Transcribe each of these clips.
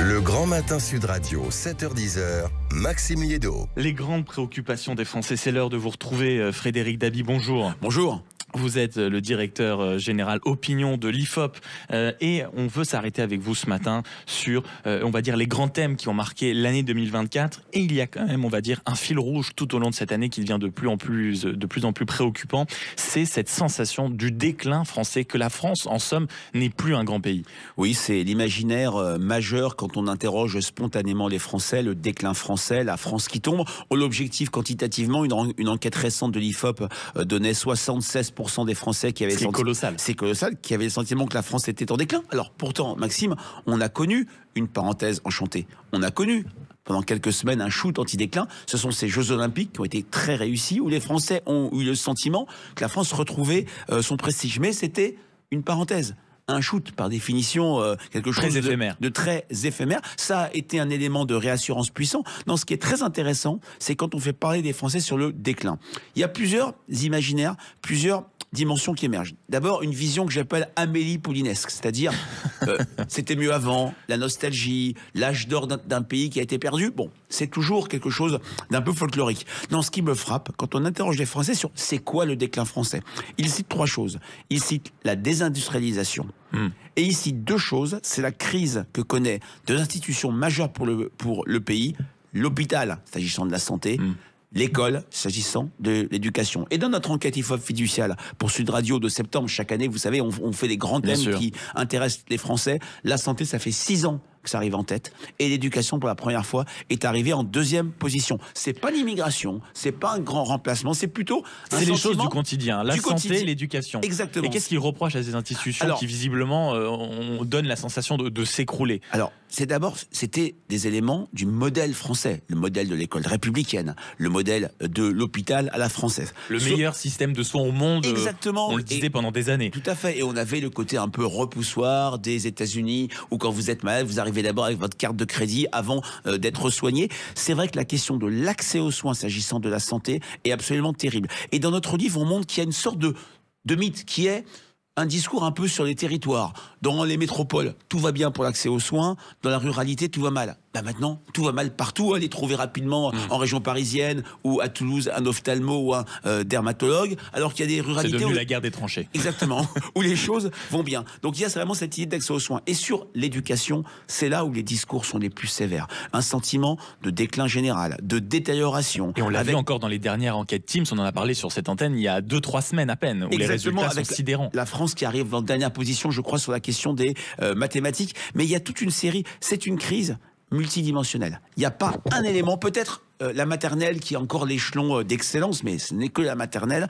Le Grand Matin Sud Radio, 7h-10h, Maxime Liédo. Les grandes préoccupations des Français, c'est l'heure de vous retrouver. Frédéric Dabi, bonjour. Bonjour. Vous êtes le directeur général opinion de l'IFOP et on veut s'arrêter avec vous ce matin sur, on va dire, les grands thèmes qui ont marqué l'année 2024. Et il y a quand même, on va dire, un fil rouge tout au long de cette année qui devient de plus en plus préoccupant. C'est cette sensation du déclin français, que la France, en somme, n'est plus un grand pays. Oui, c'est l'imaginaire majeur quand on interroge spontanément les Français, le déclin français, la France qui tombe. L'objectif quantitativement, une enquête récente de l'IFOP donnait 76% des Français qui avaient C'est colossal. C'est colossal, qui avaient le sentiment que la France était en déclin. Alors pourtant, Maxime, on a connu une parenthèse enchantée. On a connu pendant quelques semaines un shoot anti-déclin. Ce sont ces Jeux Olympiques qui ont été très réussis, où les Français ont eu le sentiment que la France retrouvait son prestige. Mais c'était une parenthèse. Un shoot, par définition, quelque chose de très éphémère. Ça a été un élément de réassurance puissant. Non, ce qui est très intéressant, c'est quand on fait parler des Français sur le déclin. Il y a plusieurs imaginaires, plusieurs dimensions qui émergent. D'abord, une vision que j'appelle Amélie Poulinesque, c'est-à-dire c'était mieux avant, la nostalgie, l'âge d'or d'un pays qui a été perdu. Bon, c'est toujours quelque chose d'un peu folklorique. Non, ce qui me frappe, quand on interroge les Français sur c'est quoi le déclin français, ils citent trois choses. Ils citent la désindustrialisation. Et il cite deux choses. C'est la crise que connaît deux institutions majeures pour le pays, l'hôpital, s'agissant de la santé, l'école, s'agissant de l'éducation. Et dans notre enquête IFOP fiduciale pour Sud Radio de septembre, chaque année, vous savez, on fait des grands thèmes qui intéressent les Français. La santé, ça fait 6 ans que ça arrive en tête. Et l'éducation, pour la première fois, est arrivée en deuxième position. C'est pas l'immigration, c'est pas un grand remplacement, c'est plutôt c'est les choses du quotidien, la santé, l'éducation. Exactement. Et qu'est-ce qu'ils reprochent à ces institutions qui, visiblement, on donne la sensation de s'écrouler? Alors, c'était des éléments du modèle français, le modèle de l'école républicaine, le modèle de l'hôpital à la française. Le meilleur système de soins au monde. Exactement. On le disait pendant des années. Tout à fait. Et on avait le côté un peu repoussoir des États-Unis, où quand vous êtes malade, vous arrivez d'abord avec votre carte de crédit avant d'être soigné. C'est vrai que la question de l'accès aux soins s'agissant de la santé est absolument terrible. Et dans notre livre, on montre qu'il y a une sorte de mythe qui est un discours un peu sur les territoires. Dans les métropoles, tout va bien pour l'accès aux soins. Dans la ruralité, tout va mal. Maintenant, tout va mal partout. Allez trouver rapidement en région parisienne ou à Toulouse un ophtalmo ou un dermatologue, alors qu'il y a des ruralités... C'est devenu la guerre des tranchées. Exactement, où les choses vont bien. Donc il y a vraiment cette idée d'accès aux soins. Et sur l'éducation, c'est là où les discours sont les plus sévères. Un sentiment de déclin général, de détérioration. Et on l'a vu encore dans les dernières enquêtes Teams, on en a parlé sur cette antenne il y a 2-3 semaines à peine, où les résultats sont sidérants. La France qui arrive en dernière position, je crois, sur la question des mathématiques. Mais il y a toute une série, c'est une crise multidimensionnelle. Il n'y a pas un élément, peut-être la maternelle qui est encore l'échelon d'excellence, mais ce n'est que la maternelle.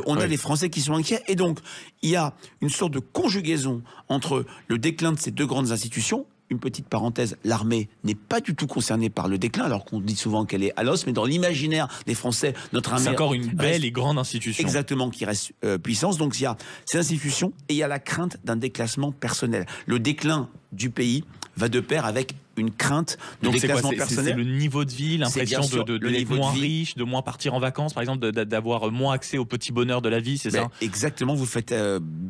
On a des Français qui sont inquiets. Et donc, il y a une sorte de conjugaison entre le déclin de ces deux grandes institutions. Une petite parenthèse, l'armée n'est pas du tout concernée par le déclin, alors qu'on dit souvent qu'elle est à l'os, mais dans l'imaginaire des Français, notre armée... C'est encore une belle et grande institution. Exactement, qui reste puissance. Donc il y a ces institutions et il y a la crainte d'un déclassement personnel. Le déclin du pays va de pair avec une crainte de déclassement personnel. C'est le niveau de vie, l'impression d'être moins riche, de moins partir en vacances, par exemple, d'avoir moins accès au petit bonheur de la vie, c'est ça? Exactement, vous faites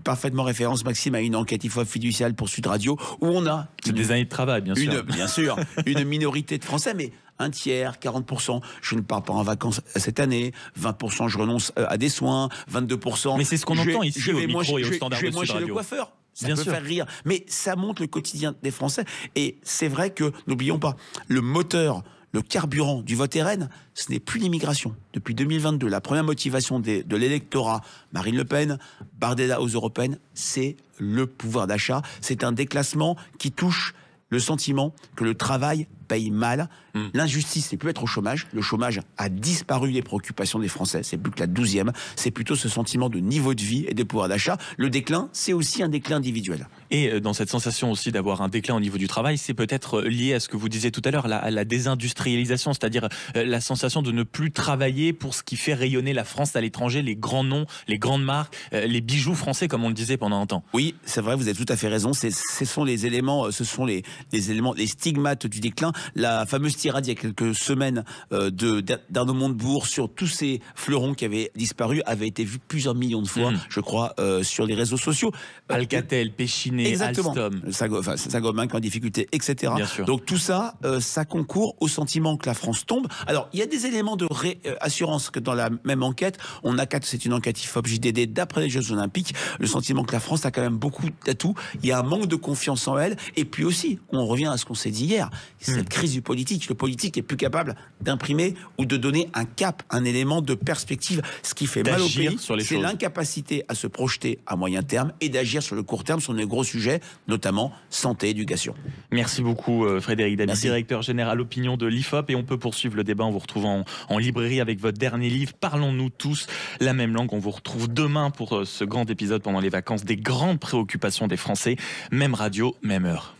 parfaitement référence, Maxime, à une enquête IFOP fiduciale pour Sud Radio, où on a... C'est des années de travail, bien sûr. Bien sûr, une minorité de Français, mais un tiers, 40%, je ne pars pas en vacances cette année, 20%, je renonce à des soins, 22%... Mais c'est ce qu'on entend ici au micro et au standard de Sud Radio. Je vais chez le coiffeur. Ça peut faire rire, mais ça montre le quotidien des Français. Et c'est vrai que, n'oublions pas, le moteur, le carburant du vote RN, ce n'est plus l'immigration. Depuis 2022, la première motivation de l'électorat, Marine Le Pen, Bardella aux européennes, c'est le pouvoir d'achat. C'est un déclassement qui touche le sentiment que le travail paye mal. L'injustice, c'est plus être au chômage. Le chômage a disparu des préoccupations des Français. C'est plus que la 12e. C'est plutôt ce sentiment de niveau de vie et de pouvoir d'achat. Le déclin, c'est aussi un déclin individuel. Et dans cette sensation aussi d'avoir un déclin au niveau du travail, c'est peut-être lié à ce que vous disiez tout à l'heure, à la désindustrialisation, c'est-à-dire la sensation de ne plus travailler pour ce qui fait rayonner la France à l'étranger, les grands noms, les grandes marques, les bijoux français, comme on le disait pendant un temps. Oui, c'est vrai, vous avez tout à fait raison. Ce sont les éléments, les stigmates du déclin. La fameuse tirade il y a quelques semaines d'Arnaud Montebourg sur tous ces fleurons qui avaient disparu avait été vue plusieurs millions de fois, je crois, sur les réseaux sociaux. Alcatel, Péchiné, exactement. Alstom. Saint-Gobain qui est en difficulté, etc. Donc tout ça, ça concourt au sentiment que la France tombe. Alors, il y a des éléments de réassurance que dans la même enquête, c'est une enquête IFOP JDD d'après les Jeux Olympiques, le sentiment que la France a quand même beaucoup d'atouts. Il y a un manque de confiance en elle. Et puis aussi, on revient à ce qu'on s'est dit hier, cette crise du politique. Le politique est plus capable d'imprimer ou de donner un cap, un élément de perspective. Ce qui fait mal au pays, c'est l'incapacité à se projeter à moyen terme et d'agir sur le court terme sur les gros sujets, notamment santé, éducation. Merci beaucoup Frédéric Dabi, directeur général opinion de l'IFOP, et on peut poursuivre le débat en vous retrouvant en librairie avec votre dernier livre Parlons-nous tous la même langue. On vous retrouve demain pour ce grand épisode pendant les vacances des grandes préoccupations des Français. Même radio, même heure.